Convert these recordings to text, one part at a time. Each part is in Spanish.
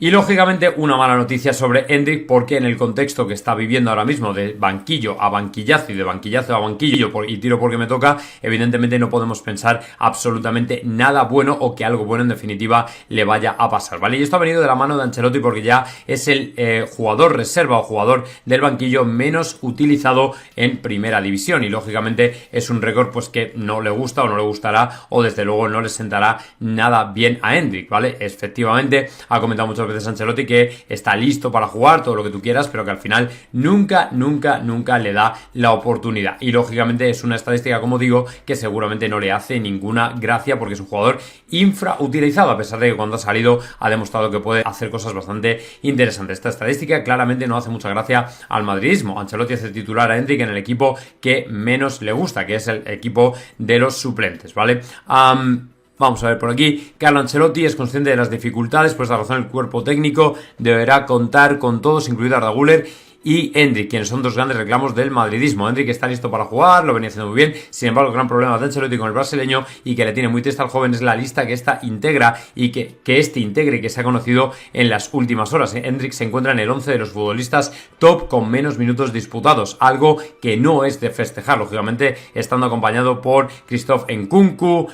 Y lógicamente una mala noticia sobre Endrick, porque en el contexto que está viviendo ahora mismo de banquillo a banquillazo y de banquillazo a banquillo y tiro porque me toca, evidentemente no podemos pensar absolutamente nada bueno o que algo bueno en definitiva le vaya a pasar, ¿vale? Y esto ha venido de la mano de Ancelotti porque ya es el jugador reserva o jugador del banquillo menos utilizado en primera división y lógicamente es un récord pues que no le gusta o no le gustará o desde luego no le sentará nada bien a Endrick, ¿vale? Efectivamente ha comentado muchas veces Ancelotti que está listo para jugar, todo lo que tú quieras, pero que al final nunca le da la oportunidad. Y lógicamente es una estadística, como digo, que seguramente no le hace ninguna gracia porque es un jugador infrautilizado, a pesar de que cuando ha salido ha demostrado que puede hacer cosas bastante interesantes. Esta estadística claramente no hace mucha gracia al madridismo. Ancelotti hace titular a Endrick en el equipo que menos le gusta, que es el equipo de los suplentes, ¿vale? Vamos a ver por aquí. Carlo Ancelotti es consciente de las dificultades, por esta razón el cuerpo técnico deberá contar con todos, incluido Arda Güler y Endrick, quienes son dos grandes reclamos del madridismo. Endrick está listo para jugar, lo venía haciendo muy bien, sin embargo el gran problema de Ancelotti con el brasileño y que le tiene muy triste al joven es la lista que esta integra y que este integre y que se ha conocido en las últimas horas. Endrick se encuentra en el 11 de los futbolistas top con menos minutos disputados, algo que no es de festejar, lógicamente estando acompañado por Christoph Nkunku,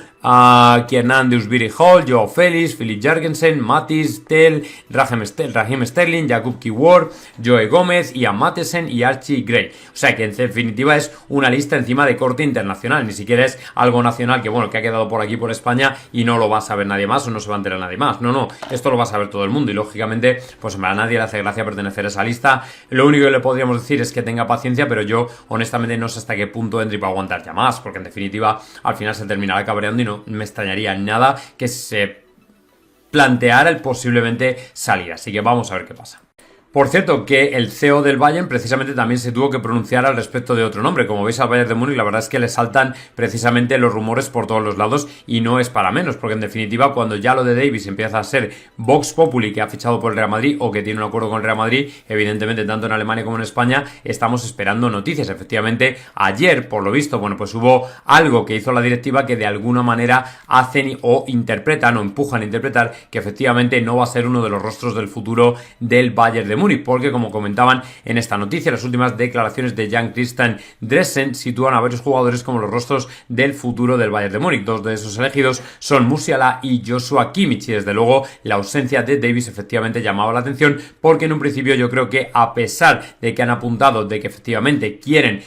Kiernan Dewsbury Hall, Joao Félix, Philip Jørgensen, Matis, Tel, Raheem Sterling, Jakub Kiwior, Joe Gómez, Ian Matheson y Archie Gray. O sea que en definitiva es una lista encima de corte internacional, ni siquiera es algo nacional que bueno, que ha quedado por aquí por España y no lo va a saber nadie más o no se va a enterar nadie más. No, esto lo va a saber todo el mundo y lógicamente pues a nadie le hace gracia pertenecer a esa lista. Lo único que le podríamos decir es que tenga paciencia, pero yo honestamente no sé hasta qué punto Endrick va a aguantar ya más, porque en definitiva al final se terminará cabreando y no me extrañaría nada que se planteara el posiblemente salir, así que vamos a ver qué pasa. Por cierto, que el CEO del Bayern precisamente también se tuvo que pronunciar al respecto de otro nombre. Como veis al Bayern de Múnich la verdad es que le saltan precisamente los rumores por todos los lados y no es para menos, porque en definitiva cuando ya lo de Davies empieza a ser Vox Populi, que ha fichado por el Real Madrid o que tiene un acuerdo con el Real Madrid, evidentemente tanto en Alemania como en España estamos esperando noticias. Efectivamente ayer, por lo visto, bueno, pues hubo algo que hizo la directiva que de alguna manera hacen o interpretan o empujan a interpretar que efectivamente no va a ser uno de los rostros del futuro del Bayern de Múnich, porque como comentaban en esta noticia, las últimas declaraciones de Jan Christian Dressen sitúan a varios jugadores como los rostros del futuro del Bayern de Múnich. Dos de esos elegidos son Musiala y Joshua Kimmich y desde luego la ausencia de Davies efectivamente llamaba la atención, porque en un principio yo creo que a pesar de que han apuntado de que efectivamente quieren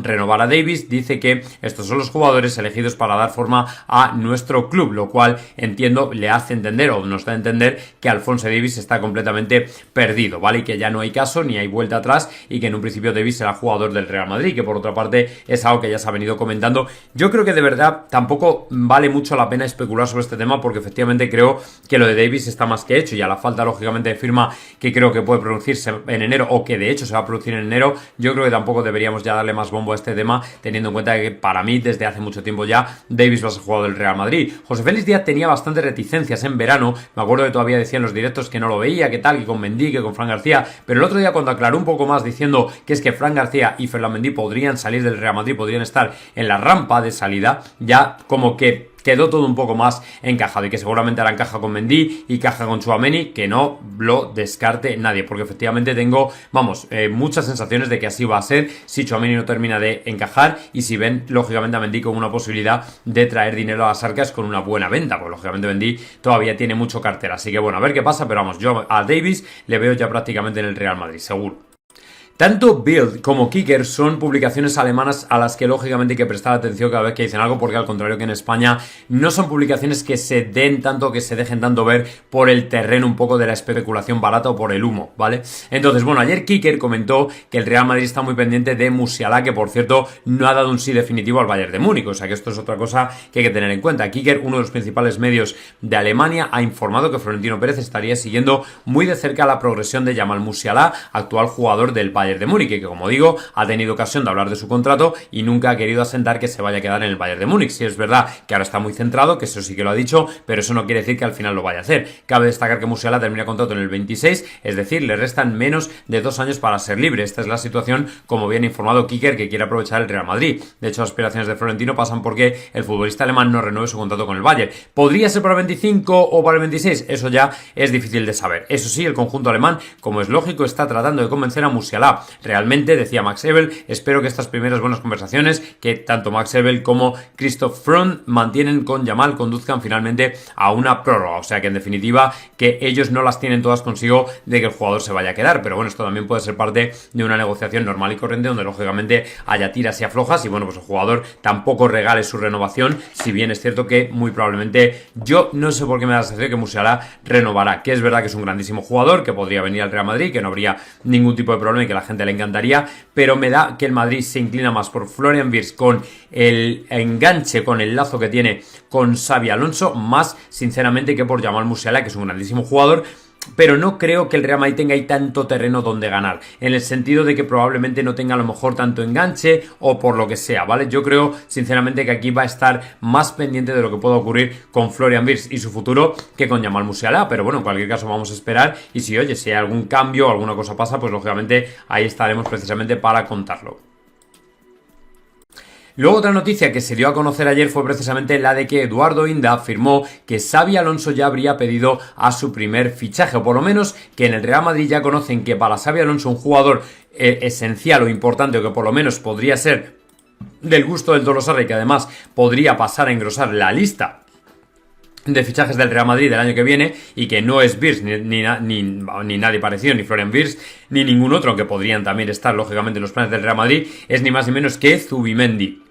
renovar a Davies, dice que estos son los jugadores elegidos para dar forma a nuestro club, lo cual entiendo le hace entender o nos da a entender que Alphonso Davies está completamente perdido, ¿vale? Y que ya no hay caso ni hay vuelta atrás y que en un principio Davies será jugador del Real Madrid, que por otra parte es algo que ya se ha venido comentando. Yo creo que de verdad tampoco vale mucho la pena especular sobre este tema, porque efectivamente creo que lo de Davies está más que hecho y a la falta lógicamente de firma que creo que puede producirse en enero o que de hecho se va a producir en enero, yo creo que tampoco deberíamos ya darle más bombo a este tema, teniendo en cuenta que para mí desde hace mucho tiempo ya Davies va a ser jugador del Real Madrid. José Félix Díaz tenía bastantes reticencias en verano, me acuerdo que todavía decía en los directos que no lo veía, que tal, que con Mendy, que con Fran García, pero el otro día cuando aclaró un poco más diciendo que es que Fran García y Ferland Mendy podrían salir del Real Madrid, podrían estar en la rampa de salida, ya como que quedó todo un poco más encajado y que seguramente hará encaja con Mendy y caja con Tchouaméni, que no lo descarte nadie, porque efectivamente tengo, muchas sensaciones de que así va a ser si Tchouaméni no termina de encajar y si ven lógicamente a Mendy como una posibilidad de traer dinero a las arcas con una buena venta, pues lógicamente Mendy todavía tiene mucho cartera, así que bueno, a ver qué pasa, pero vamos, yo a Davies le veo ya prácticamente en el Real Madrid, seguro. Tanto Bild como Kicker son publicaciones alemanas a las que lógicamente hay que prestar atención cada vez que dicen algo, porque al contrario que en España no son publicaciones que se den tanto, que se dejen tanto ver por el terreno un poco de la especulación barata o por el humo, ¿vale? Entonces, bueno, ayer Kicker comentó que el Real Madrid está muy pendiente de Musiala, que por cierto no ha dado un sí definitivo al Bayern de Múnich, o sea que esto es otra cosa que hay que tener en cuenta. Kicker, uno de los principales medios de Alemania, ha informado que Florentino Pérez estaría siguiendo muy de cerca la progresión de Jamal Musiala, actual jugador del Bayern Bayern de Múnich, que como digo, ha tenido ocasión de hablar de su contrato y nunca ha querido asentar que se vaya a quedar en el Bayern de Múnich. Sí es verdad que ahora está muy centrado, que eso sí que lo ha dicho, pero eso no quiere decir que al final lo vaya a hacer. Cabe destacar que Musiala termina contrato en el 26, es decir, le restan menos de 2 años para ser libre. Esta es la situación, como bien informado Kicker, que quiere aprovechar el Real Madrid. De hecho, las aspiraciones de Florentino pasan porque el futbolista alemán no renueve su contrato con el Bayern. ¿Podría ser para el 25 o para el 26? Eso ya es difícil de saber. Eso sí, el conjunto alemán, como es lógico, está tratando de convencer a Musiala. Realmente, decía Max Ebel, espero que estas primeras buenas conversaciones que tanto Max Ebel como Christoph Freund mantienen con Yamal conduzcan finalmente a una prórroga. O sea que en definitiva que ellos no las tienen todas consigo de que el jugador se vaya a quedar. Pero bueno, esto también puede ser parte de una negociación normal y corriente donde lógicamente haya tiras y aflojas y bueno, pues el jugador tampoco regale su renovación, si bien es cierto que muy probablemente, yo no sé por qué me da la sensación que Musiala renovará, que es verdad que es un grandísimo jugador, que podría venir al Real Madrid, que no habría ningún tipo de problema y que a la gente le encantaría, pero me da que el Madrid se inclina más por Florian Wirtz con el enganche, con el lazo que tiene con Xabi Alonso, más sinceramente que por Jamal Musiala, que es un grandísimo jugador. Pero no creo que el Real Madrid tenga ahí tanto terreno donde ganar, en el sentido de que probablemente no tenga a lo mejor tanto enganche o por lo que sea, ¿vale? Yo creo sinceramente que aquí va a estar más pendiente de lo que pueda ocurrir con Florian Wirtz y su futuro que con Jamal Musiala, pero bueno, en cualquier caso vamos a esperar y si oye, si hay algún cambio o alguna cosa pasa, pues lógicamente ahí estaremos precisamente para contarlo. Luego otra noticia que se dio a conocer ayer fue precisamente la de que Eduardo Inda afirmó que Xabi Alonso ya habría pedido a su primer fichaje, o por lo menos que en el Real Madrid ya conocen que para Xabi Alonso un jugador esencial o importante, o que por lo menos podría ser del gusto del Tolosarra y que además podría pasar a engrosar la lista de fichajes del Real Madrid del año que viene y que no es Wirtz ni nadie parecido, ni Florian Wirtz ni ningún otro, aunque podrían también estar lógicamente en los planes del Real Madrid, es ni más ni menos que Zubimendi.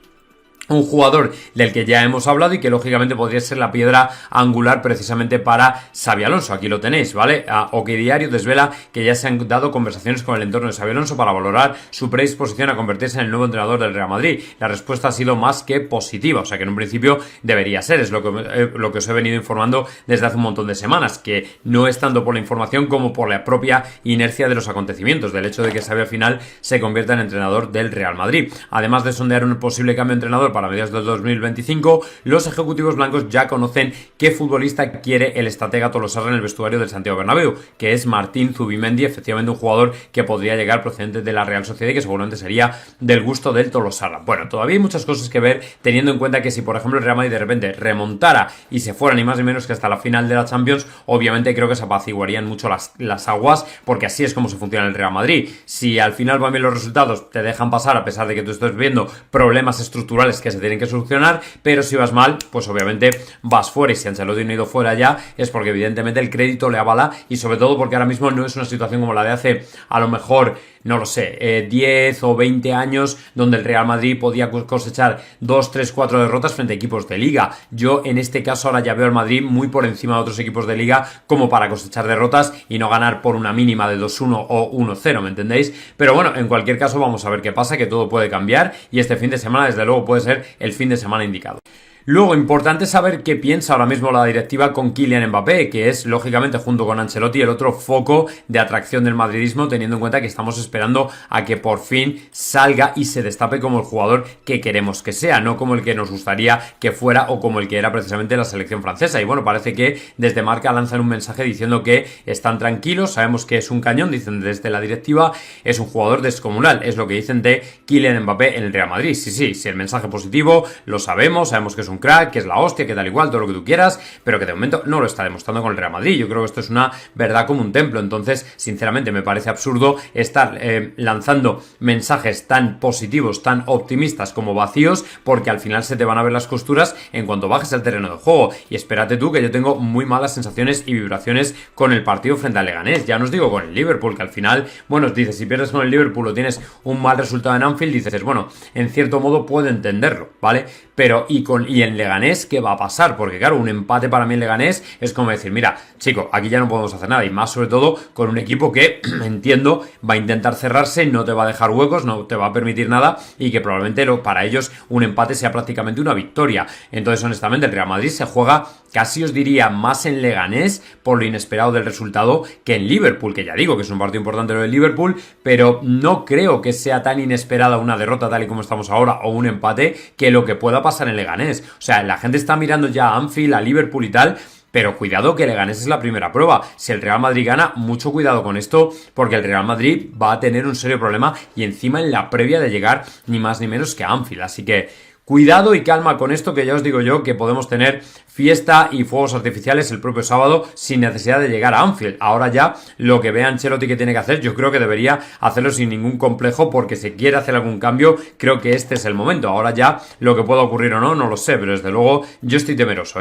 Un jugador del que ya hemos hablado y que lógicamente podría ser la piedra angular precisamente para Xabi Alonso. Aquí lo tenéis, ¿vale? OK Diario desvela que ya se han dado conversaciones con el entorno de Xabi Alonso para valorar su predisposición a convertirse en el nuevo entrenador del Real Madrid. La respuesta ha sido más que positiva, o sea que en un principio debería ser, es lo que os he venido informando desde hace un montón de semanas, que no es tanto por la información como por la propia inercia de los acontecimientos, del hecho de que Xabi al final se convierta en entrenador del Real Madrid. Además de sondear un posible cambio de entrenador para mediados del 2025, los ejecutivos blancos ya conocen qué futbolista quiere el estratega Tolosarra en el vestuario del Santiago Bernabéu, que es Martín Zubimendi, efectivamente un jugador que podría llegar procedente de la Real Sociedad y que seguramente sería del gusto del Tolosarra. Bueno, todavía hay muchas cosas que ver, teniendo en cuenta que si por ejemplo el Real Madrid de repente remontara y se fuera ni más ni menos que hasta la final de la Champions, obviamente creo que se apaciguarían mucho las aguas, porque así es como se funciona el Real Madrid. Si al final van bien los resultados, te dejan pasar a pesar de que tú estés viendo problemas estructurales que se tienen que solucionar, pero si vas mal, pues obviamente vas fuera, y si Ancelotti no ha ido fuera ya es porque evidentemente el crédito le avala y sobre todo porque ahora mismo no es una situación como la de hace a lo mejor, no lo sé, 10 o 20 años donde el Real Madrid podía cosechar 2, 3, 4 derrotas frente a equipos de Liga. Yo en este caso ahora ya veo al Madrid muy por encima de otros equipos de Liga como para cosechar derrotas y no ganar por una mínima de 2-1 o 1-0, ¿me entendéis? Pero bueno, en cualquier caso vamos a ver qué pasa, que todo puede cambiar y este fin de semana desde luego puede ser el fin de semana indicado. Luego, importante saber qué piensa ahora mismo la directiva con Kylian Mbappé, que es, lógicamente, junto con Ancelotti, el otro foco de atracción del madridismo, teniendo en cuenta que estamos esperando a que por fin salga y se destape como el jugador que queremos que sea, no como el que nos gustaría que fuera o como el que era precisamente la selección francesa. Y bueno, parece que desde Marca lanzan un mensaje diciendo que están tranquilos, sabemos que es un cañón, dicen desde la directiva, es un jugador descomunal, es lo que dicen de Kylian Mbappé en el Real Madrid. Sí, el mensaje positivo, lo sabemos que es un crack, que es la hostia, que tal igual, todo lo que tú quieras, pero que de momento no lo está demostrando con el Real Madrid. Yo creo que esto es una verdad como un templo, entonces sinceramente me parece absurdo estar lanzando mensajes tan positivos, tan optimistas como vacíos, porque al final se te van a ver las costuras en cuanto bajes al terreno de juego. Y espérate tú que yo tengo muy malas sensaciones y vibraciones con el partido frente al Leganés, ya no os digo con el Liverpool, que al final, bueno, dices, si pierdes con el Liverpool o tienes un mal resultado en Anfield, dices, bueno, en cierto modo puedo entenderlo, ¿vale? Pero y en Leganés, ¿qué va a pasar? Porque claro, un empate para mí en Leganés es como decir, mira, chico, aquí ya no podemos hacer nada, y más sobre todo con un equipo que, entiendo, va a intentar cerrarse, no te va a dejar huecos, no te va a permitir nada, y que probablemente para ellos un empate sea prácticamente una victoria. Entonces, honestamente, el Real Madrid se juega casi os diría más en Leganés por lo inesperado del resultado que en Liverpool, que ya digo que es un partido importante lo del Liverpool, pero no creo que sea tan inesperada una derrota tal y como estamos ahora o un empate que lo que pueda pasar en Leganés. O sea, la gente está mirando ya a Anfield, a Liverpool y tal, pero cuidado que Leganés es la primera prueba. Si el Real Madrid gana, mucho cuidado con esto, porque el Real Madrid va a tener un serio problema y encima en la previa de llegar ni más ni menos que a Anfield. Así que cuidado y calma con esto, que ya os digo yo que podemos tener fiesta y fuegos artificiales el propio sábado sin necesidad de llegar a Anfield. Ahora ya lo que vea Ancelotti que tiene que hacer, yo creo que debería hacerlo sin ningún complejo, porque si quiere hacer algún cambio, creo que este es el momento. Ahora ya lo que pueda ocurrir o no, no lo sé, pero desde luego yo estoy temeroso,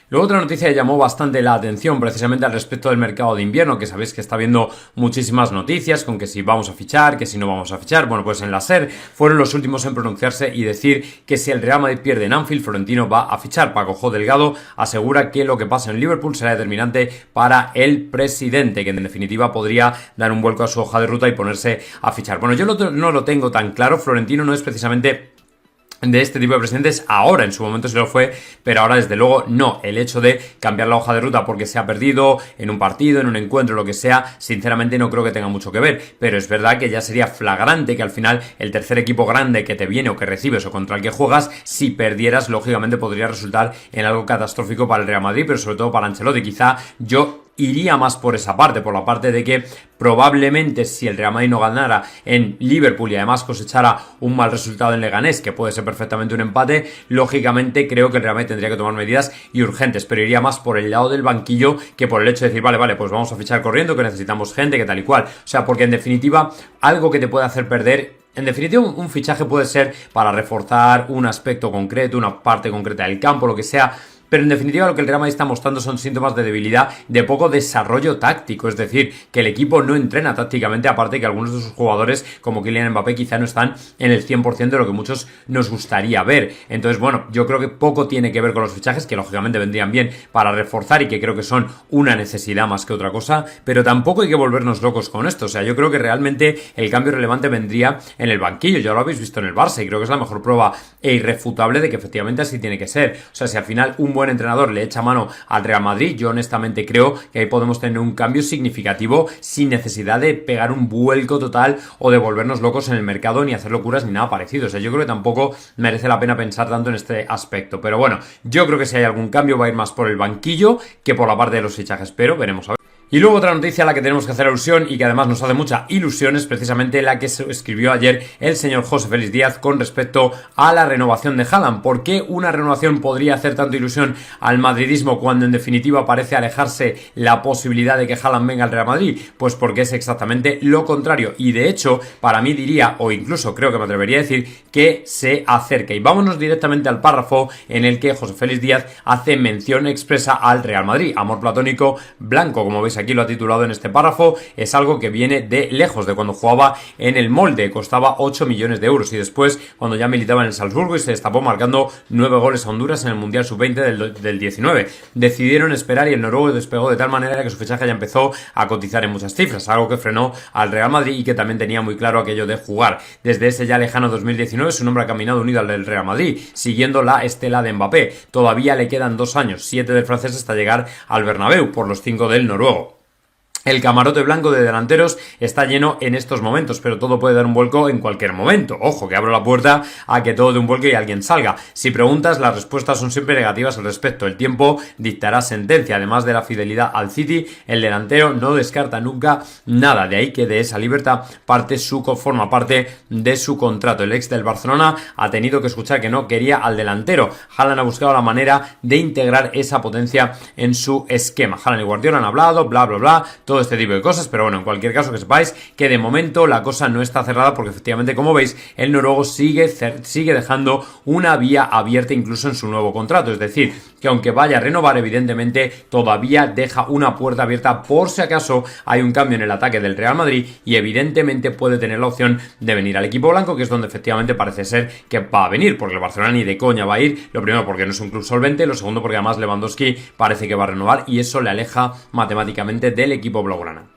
Luego otra noticia que llamó bastante la atención precisamente al respecto del mercado de invierno, que sabéis que está habiendo muchísimas noticias con que si vamos a fichar, que si no vamos a fichar. Bueno, pues en la SER fueron los últimos en pronunciarse y decir que si el Real Madrid pierde en Anfield, Florentino va a fichar. Paco Delgado asegura que lo que pasa en Liverpool será determinante para el presidente, que en definitiva podría dar un vuelco a su hoja de ruta y ponerse a fichar. Bueno, yo no lo tengo tan claro. Florentino no es precisamente de este tipo de presidentes. Ahora, en su momento se lo fue, pero ahora desde luego no. El hecho de cambiar la hoja de ruta porque se ha perdido en un partido, en un encuentro, lo que sea, sinceramente no creo que tenga mucho que ver, pero es verdad que ya sería flagrante que al final el tercer equipo grande que te viene o que recibes o contra el que juegas, si perdieras, lógicamente podría resultar en algo catastrófico para el Real Madrid, pero sobre todo para Ancelotti. Quizá yo iría más por esa parte, por la parte de que probablemente si el Real Madrid no ganara en Liverpool y además cosechara un mal resultado en Leganés, que puede ser perfectamente un empate, lógicamente creo que el Real Madrid tendría que tomar medidas y urgentes, pero iría más por el lado del banquillo que por el hecho de decir, vale, pues vamos a fichar corriendo, que necesitamos gente, que tal y cual. O sea, porque en definitiva, algo que te puede hacer perder. En definitiva, un fichaje puede ser para reforzar un aspecto concreto, una parte concreta del campo, lo que sea. Pero en definitiva lo que el Real Madrid está mostrando son síntomas de debilidad, de poco desarrollo táctico, es decir, que el equipo no entrena tácticamente, aparte que algunos de sus jugadores, como Kylian Mbappé, quizá no están en el 100% de lo que muchos nos gustaría ver. Entonces, bueno, yo creo que poco tiene que ver con los fichajes, que lógicamente vendrían bien para reforzar y que creo que son una necesidad más que otra cosa, pero tampoco hay que volvernos locos con esto. O sea, yo creo que realmente el cambio relevante vendría en el banquillo. Ya lo habéis visto en el Barça y creo que es la mejor prueba e irrefutable de que efectivamente así tiene que ser. O sea, si al final un buen entrenador le echa mano al Real Madrid, yo honestamente creo que ahí podemos tener un cambio significativo sin necesidad de pegar un vuelco total o de volvernos locos en el mercado ni hacer locuras ni nada parecido. O sea, yo creo que tampoco merece la pena pensar tanto en este aspecto, pero bueno, yo creo que si hay algún cambio va a ir más por el banquillo que por la parte de los fichajes, pero veremos a ver. Y luego otra noticia a la que tenemos que hacer alusión y que además nos hace mucha ilusión es precisamente la que escribió ayer el señor José Félix Díaz con respecto a la renovación de Haaland. ¿Por qué una renovación podría hacer tanto ilusión al madridismo cuando en definitiva parece alejarse la posibilidad de que Haaland venga al Real Madrid? Pues porque es exactamente lo contrario y de hecho para mí diría, o incluso creo que me atrevería a decir, que se acerca. Y vámonos directamente al párrafo en el que José Félix Díaz hace mención expresa al Real Madrid. Amor platónico blanco, como veis aquí lo ha titulado en este párrafo, es algo que viene de lejos, de cuando jugaba en el Molde, costaba 8 millones de euros y después cuando ya militaba en el Salzburgo y se destapó marcando 9 goles a Honduras en el Mundial Sub-20 del 19. Decidieron esperar y el noruego despegó de tal manera que su fichaje ya empezó a cotizar en muchas cifras, algo que frenó al Real Madrid y que también tenía muy claro aquello de jugar. Desde ese ya lejano 2019 su nombre ha caminado unido al del Real Madrid, siguiendo la estela de Mbappé. Todavía le quedan 2 años, 7 del francés hasta llegar al Bernabéu, por los 5 del noruego. El camarote blanco de delanteros está lleno en estos momentos, pero todo puede dar un vuelco en cualquier momento. Ojo, que abro la puerta a que todo dé un vuelco y alguien salga. Si preguntas, las respuestas son siempre negativas al respecto. El tiempo dictará sentencia. Además de la fidelidad al City, el delantero no descarta nunca nada. De ahí que de esa libertad forma parte de su contrato. El ex del Barcelona ha tenido que escuchar que no quería al delantero. Haaland ha buscado la manera de integrar esa potencia en su esquema. Haaland y Guardiola han hablado, bla, bla, bla, todo este tipo de cosas, pero bueno, en cualquier caso que sepáis que de momento la cosa no está cerrada porque efectivamente, como veis, el noruego sigue dejando una vía abierta incluso en su nuevo contrato, es decir, que aunque vaya a renovar, evidentemente todavía deja una puerta abierta por si acaso hay un cambio en el ataque del Real Madrid y evidentemente puede tener la opción de venir al equipo blanco, que es donde efectivamente parece ser que va a venir, porque el Barcelona ni de coña va a ir, lo primero porque no es un club solvente, lo segundo porque además Lewandowski parece que va a renovar y eso le aleja matemáticamente del equipo blaugrana.